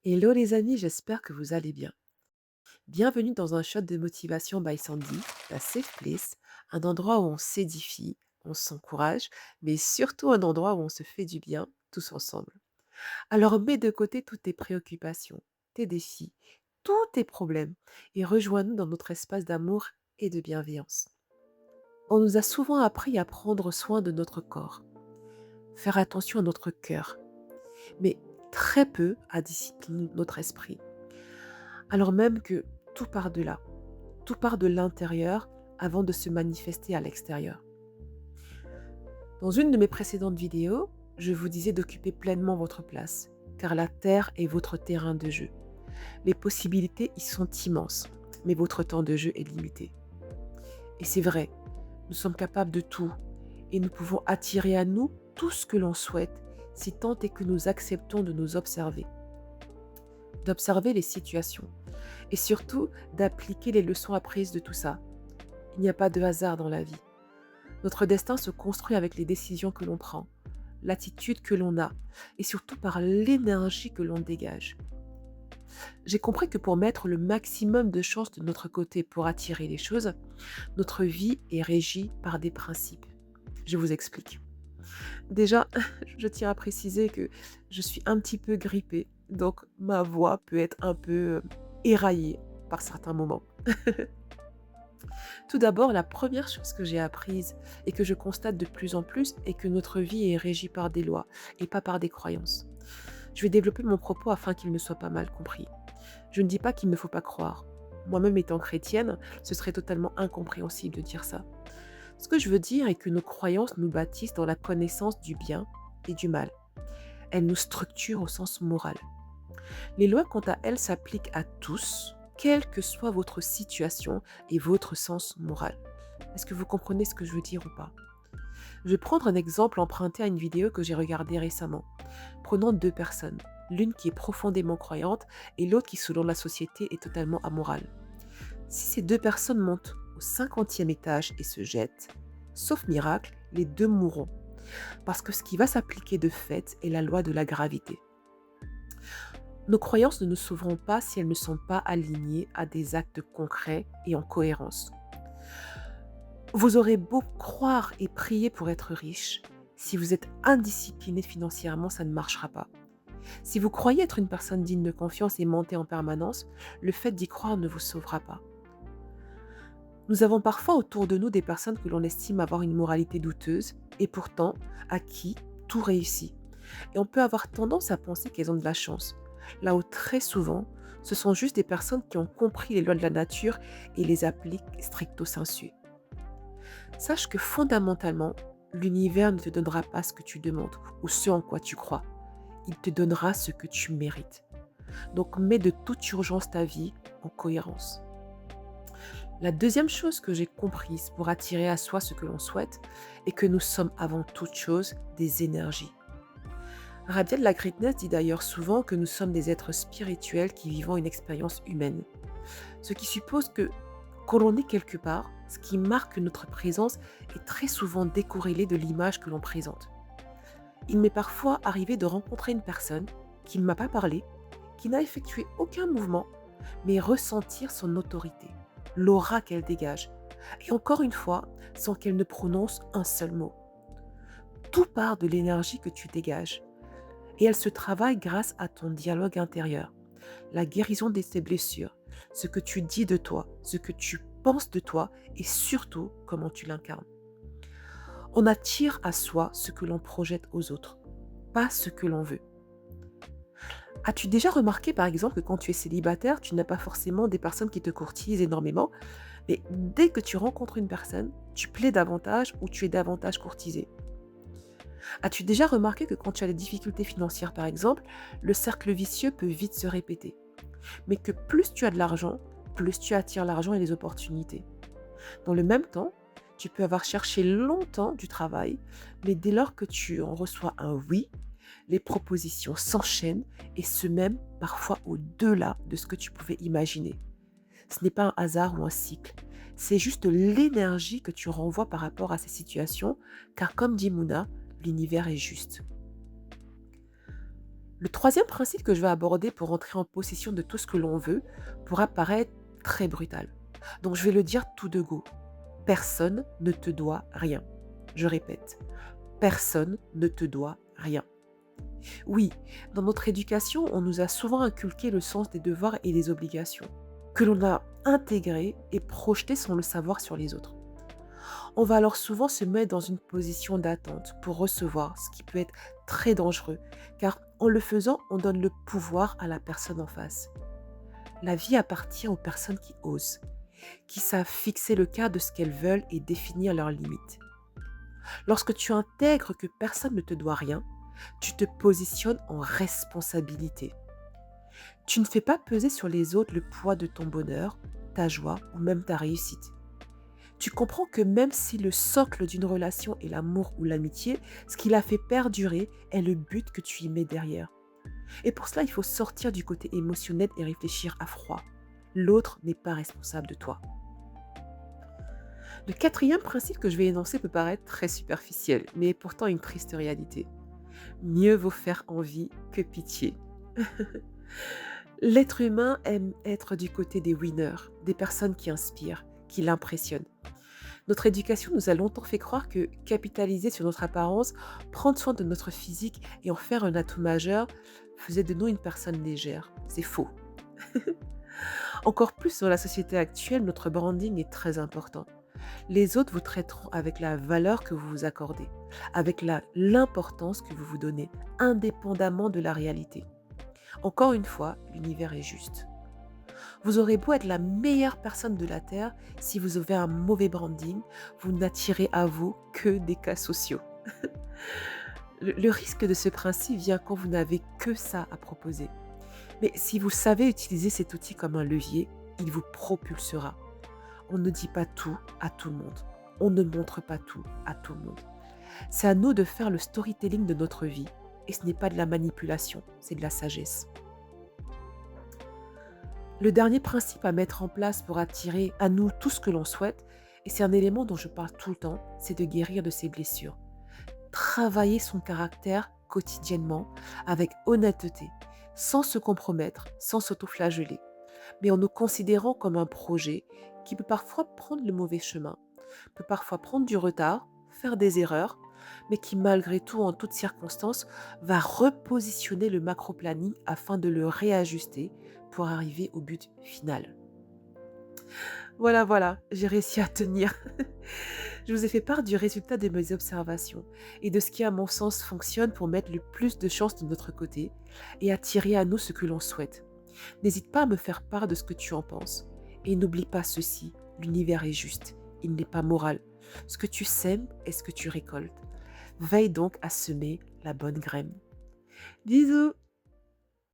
Hello les amis, j'espère que vous allez bien. Bienvenue dans un shot de motivation by Sandy, la safe place, un endroit où on s'édifie, on s'encourage, mais surtout un endroit où on se fait du bien tous ensemble. Alors mets de côté toutes tes préoccupations, tes défis, tous tes problèmes et rejoins-nous dans notre espace d'amour et de bienveillance. On nous a souvent appris à prendre soin de notre corps, faire attention à notre cœur, mais très peu à discipliner notre esprit. Alors même que tout part de là. Tout part de l'intérieur avant de se manifester à l'extérieur. Dans une de mes précédentes vidéos, je vous disais d'occuper pleinement votre place, car la Terre est votre terrain de jeu. Les possibilités y sont immenses, mais votre temps de jeu est limité. Et c'est vrai, nous sommes capables de tout, et nous pouvons attirer à nous tout ce que l'on souhaite, si tant est que nous acceptons de nous observer, d'observer les situations, et surtout d'appliquer les leçons apprises de tout ça. Il n'y a pas de hasard dans la vie. Notre destin se construit avec les décisions que l'on prend, l'attitude que l'on a et surtout par l'énergie que l'on dégage. J'ai compris que pour mettre le maximum de chances de notre côté pour attirer les choses, notre vie est régie par des principes. Je vous explique. Déjà, je tiens à préciser que je suis un petit peu grippée, donc ma voix peut être un peu éraillée par certains moments. Tout d'abord, la première chose que j'ai apprise et que je constate de plus en plus est que notre vie est régie par des lois et pas par des croyances. Je vais développer mon propos afin qu'il ne soit pas mal compris. Je ne dis pas qu'il ne faut pas croire. Moi-même étant chrétienne, ce serait totalement incompréhensible de dire ça. Ce que je veux dire est que nos croyances nous bâtissent dans la connaissance du bien et du mal. Elles nous structurent au sens moral. Les lois, quant à elles, s'appliquent à tous, quelle que soit votre situation et votre sens moral. Est-ce que vous comprenez ce que je veux dire ou pas? Je vais prendre un exemple emprunté à une vidéo que j'ai regardée récemment. Prenons deux personnes, l'une qui est profondément croyante et l'autre qui, selon la société, est totalement amorale. Si ces deux personnes montent au 50e étage et se jettent, sauf miracle, les deux mourront. Parce que ce qui va s'appliquer de fait est la loi de la gravité. Nos croyances ne nous sauveront pas si elles ne sont pas alignées à des actes concrets et en cohérence. Vous aurez beau croire et prier pour être riche, si vous êtes indiscipliné financièrement, ça ne marchera pas. Si vous croyez être une personne digne de confiance et mentez en permanence, le fait d'y croire ne vous sauvera pas. Nous avons parfois autour de nous des personnes que l'on estime avoir une moralité douteuse et pourtant à qui tout réussit. Et on peut avoir tendance à penser qu'elles ont de la chance, là où très souvent, ce sont juste des personnes qui ont compris les lois de la nature et les appliquent stricto sensu. Sache que fondamentalement, l'univers ne te donnera pas ce que tu demandes ou ce en quoi tu crois. Il te donnera ce que tu mérites. Donc mets de toute urgence ta vie en cohérence. La deuxième chose que j'ai comprise pour attirer à soi ce que l'on souhaite est que nous sommes avant toute chose des énergies. Rabia de la Greatness dit d'ailleurs souvent que nous sommes des êtres spirituels qui vivons une expérience humaine. Ce qui suppose que, quand l'on est quelque part, ce qui marque notre présence est très souvent décorrélé de l'image que l'on présente. Il m'est parfois arrivé de rencontrer une personne qui ne m'a pas parlé, qui n'a effectué aucun mouvement, mais ressentir son autorité, l'aura qu'elle dégage, et encore une fois, sans qu'elle ne prononce un seul mot. Tout part de l'énergie que tu dégages, et elle se travaille grâce à ton dialogue intérieur, la guérison de tes blessures, ce que tu dis de toi, ce que tu penses de toi, et surtout comment tu l'incarnes. On attire à soi ce que l'on projette aux autres, pas ce que l'on veut. As-tu déjà remarqué par exemple que quand tu es célibataire, tu n'as pas forcément des personnes qui te courtisent énormément, mais dès que tu rencontres une personne, tu plais davantage ou tu es davantage courtisé? As-tu déjà remarqué que quand tu as des difficultés financières par exemple, le cercle vicieux peut vite se répéter, mais que plus tu as de l'argent, plus tu attires l'argent et les opportunités. Dans le même temps, tu peux avoir cherché longtemps du travail, mais dès lors que tu en reçois un oui, les propositions s'enchaînent et se même parfois au-delà de ce que tu pouvais imaginer. Ce n'est pas un hasard ou un cycle, c'est juste l'énergie que tu renvoies par rapport à ces situations, car comme dit Mouna, l'univers est juste. Le troisième principe que je vais aborder pour entrer en possession de tout ce que l'on veut pourra paraître très brutal. Donc je vais le dire tout de go. Personne ne te doit rien. Je répète, personne ne te doit rien. Oui, dans notre éducation, on nous a souvent inculqué le sens des devoirs et des obligations, que l'on a intégré et projeté sans le savoir sur les autres. On va alors souvent se mettre dans une position d'attente pour recevoir, ce qui peut être très dangereux, car en le faisant, on donne le pouvoir à la personne en face. La vie appartient aux personnes qui osent, qui savent fixer le cadre de ce qu'elles veulent et définir leurs limites. Lorsque tu intègres que personne ne te doit rien, tu te positionnes en responsabilité. Tu ne fais pas peser sur les autres le poids de ton bonheur, ta joie ou même ta réussite. Tu comprends que même si le socle d'une relation est l'amour ou l'amitié, ce qui la fait perdurer est le but que tu y mets derrière. Et pour cela, il faut sortir du côté émotionnel et réfléchir à froid. L'autre n'est pas responsable de toi. Le quatrième principe que je vais énoncer peut paraître très superficiel, mais est pourtant une triste réalité. Mieux vaut faire envie que pitié. L'être humain aime être du côté des winners, des personnes qui inspirent, qui l'impressionnent. Notre éducation nous a longtemps fait croire que capitaliser sur notre apparence, prendre soin de notre physique et en faire un atout majeur faisait de nous une personne légère. C'est faux. Encore plus dans la société actuelle, notre branding est très important. Les autres vous traiteront avec la valeur que vous vous accordez, avec l'importance que vous vous donnez, indépendamment de la réalité. Encore une fois, l'univers est juste. Vous aurez beau être la meilleure personne de la Terre, si vous avez un mauvais branding, vous n'attirez à vous que des cas sociaux. Le risque de ce principe vient quand vous n'avez que ça à proposer. Mais si vous savez utiliser cet outil comme un levier, il vous propulsera. On ne dit pas tout à tout le monde. On ne montre pas tout à tout le monde. C'est à nous de faire le storytelling de notre vie. Et ce n'est pas de la manipulation, c'est de la sagesse. Le dernier principe à mettre en place pour attirer à nous tout ce que l'on souhaite, et c'est un élément dont je parle tout le temps, c'est de guérir de ses blessures. Travailler son caractère quotidiennement avec honnêteté, sans se compromettre, sans s'autoflageller, mais en nous considérant comme un projet qui peut parfois prendre le mauvais chemin, peut parfois prendre du retard, faire des erreurs, mais qui malgré tout, en toutes circonstances, va repositionner le macro-planning afin de le réajuster pour arriver au but final. Voilà, voilà, j'ai réussi à tenir. Je vous ai fait part du résultat de mes observations et de ce qui, à mon sens, fonctionne pour mettre le plus de chance de notre côté et attirer à nous ce que l'on souhaite. N'hésite pas à me faire part de ce que tu en penses. Et n'oublie pas ceci, l'univers est juste, il n'est pas moral. Ce que tu sèmes est ce que tu récoltes. Veille donc à semer la bonne graine. Bisous!